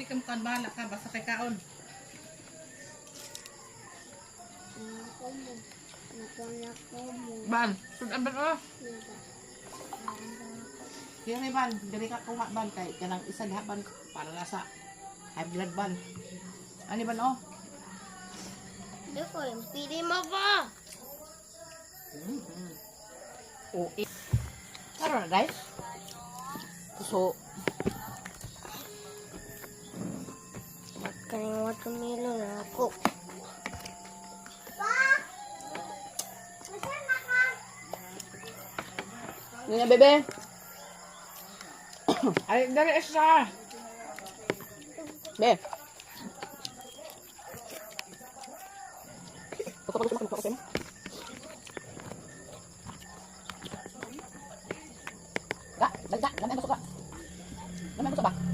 hindi ka mukan bahala ka. Basta kay kaon. Ban, sudan ban oh. Kaya may ban, dali ka kuha ban kay kanang isa diha ban para nasa high blood ban. Ani ban oh? Hindi ko yung pili mo ba? Oh, taro na guys. So, Magkaling watermelon na ako. yun na bebe. Ay, dali isa. Be. Dagdag, lamay masuk ka. Lamay masuk ba?